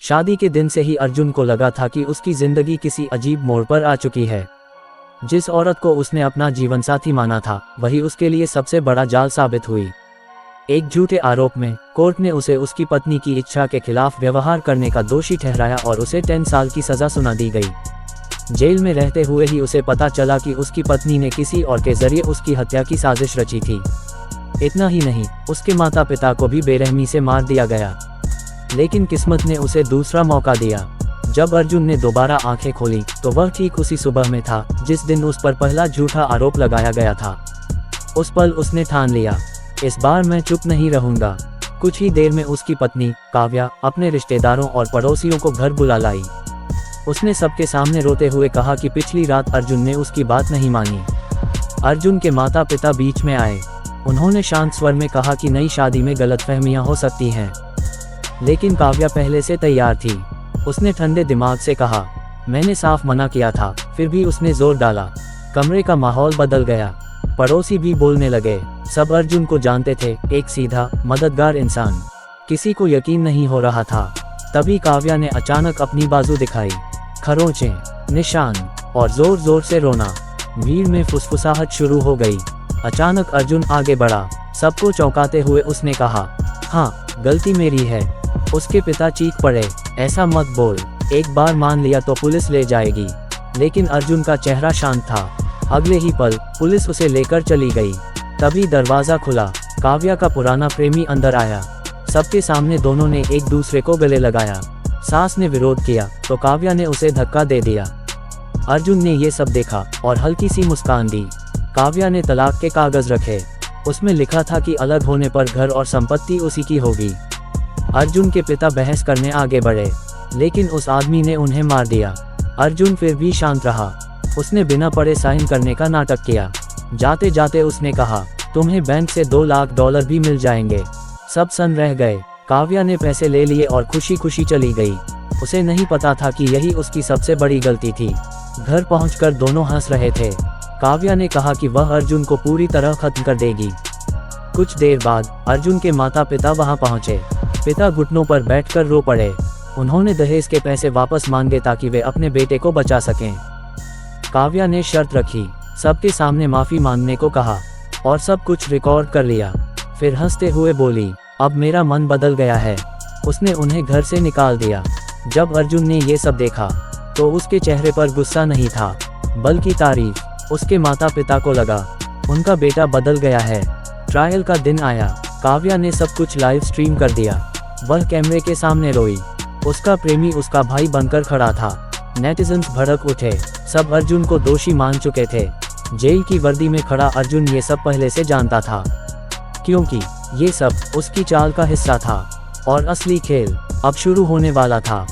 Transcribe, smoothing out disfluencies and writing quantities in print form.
शादी के दिन से ही अर्जुन को लगा था कि उसकी जिंदगी किसी अजीब मोड़ पर आ चुकी है। जिस औरत को उसने अपना जीवन साथी माना था, वही उसके लिए सबसे बड़ा जाल साबित हुई। एक झूठे आरोप में कोर्ट ने उसे उसकी पत्नी की इच्छा के खिलाफ व्यवहार करने का दोषी ठहराया और उसे 10 साल की सजा सुना दी गई। जेल में रहते हुए ही उसे पता चला कि उसकी पत्नी ने किसी और के जरिए उसकी हत्या की साजिश रची थी। इतना ही नहीं, उसके माता पिता को भी बेरहमी से मार दिया गया। लेकिन किस्मत ने उसे दूसरा मौका दिया। जब अर्जुन ने दोबारा आंखें खोली तो वह ठीक उसी सुबह में था जिस दिन उस पर पहला झूठा आरोप लगाया गया था। उस पल उसने ठान लिया, इस बार मैं चुप नहीं रहूंगा। कुछ ही देर में उसकी पत्नी काव्या अपने रिश्तेदारों और पड़ोसियों को घर बुला लाई। उसने सबके सामने रोते हुए कहा कि पिछली रात अर्जुन ने उसकी बात नहीं मानी। अर्जुन के माता पिता बीच में आए। उन्होंने शांत स्वर में कहा कि नई शादी में गलतफहमियां हो सकती हैं। लेकिन काव्या पहले से तैयार थी। उसने ठंडे दिमाग से कहा, मैंने साफ मना किया था, फिर भी उसने जोर डाला। कमरे का माहौल बदल गया। पड़ोसी भी बोलने लगे। सब अर्जुन को जानते थे, एक सीधा मददगार इंसान। किसी को यकीन नहीं हो रहा था। तभी काव्या ने अचानक अपनी बाजू दिखाई। खरोंचें, निशान और जोर जोर से रोना। भीड़ में फुसफुसाहट शुरू हो गई। अचानक अर्जुन आगे बढ़ा। सबको चौंकाते हुए उसने कहा, हाँ, गलती मेरी है। उसके पिता चीख पड़े, ऐसा मत बोल, एक बार मान लिया तो पुलिस ले जाएगी। लेकिन अर्जुन का चेहरा शांत था। अगले ही पल पुलिस उसे लेकर चली गई। तभी दरवाजा खुला। काव्या का पुराना प्रेमी अंदर आया। सबके सामने दोनों ने एक दूसरे को गले लगाया। सास ने विरोध किया तो काव्या ने उसे धक्का दे दिया। अर्जुन ने ये सब देखा और हल्की सी मुस्कान दी। काव्या ने तलाक के कागज रखे। उसमें लिखा था कि अलग होने पर घर और संपत्ति उसी की होगी। अर्जुन के पिता बहस करने आगे बढ़े, लेकिन उस आदमी ने उन्हें मार दिया। अर्जुन फिर भी शांत रहा। उसने बिना पढ़े साइन करने का नाटक किया। जाते जाते उसने कहा, तुम्हें बैंक से $2 लाख भी मिल जाएंगे। सब सन्न रह गए। काव्या ने पैसे ले लिए और खुशी खुशी चली गई। उसे नहीं पता था कि यही उसकी सबसे बड़ी गलती थी। घर पहुंचकर दोनों हंस रहे थे। काव्या ने कहा कि वह अर्जुन को पूरी तरह खत्म कर देगी। कुछ देर बाद अर्जुन के माता पिता वहां पहुंचे। पिता घुटनों पर बैठकर रो पड़े। उन्होंने दहेज के पैसे वापस मांगे ताकि वे अपने बेटे को बचा सकें। काव्या ने शर्त रखी, सबके सामने माफी मांगने को कहा और सब कुछ रिकॉर्ड कर लिया। फिर हंसते हुए बोली, अब मेरा मन बदल गया है। उसने उन्हें घर से निकाल दिया। जब अर्जुन ने ये सब देखा तो उसके चेहरे पर गुस्सा नहीं था, बल्कि तारीफ। उसके माता पिता को लगा, उनका बेटा बदल गया है। ट्रायल का दिन आया। काव्या ने सब कुछ लाइव स्ट्रीम कर दिया। वह कैमरे के सामने रोई। उसका प्रेमी उसका भाई बनकर खड़ा था। नेटिजन्स भड़क उठे। सब अर्जुन को दोषी मान चुके थे। जेल की वर्दी में खड़ा अर्जुन ये सब पहले से जानता था, क्योंकि ये सब उसकी चाल का हिस्सा था और असली खेल अब शुरू होने वाला था।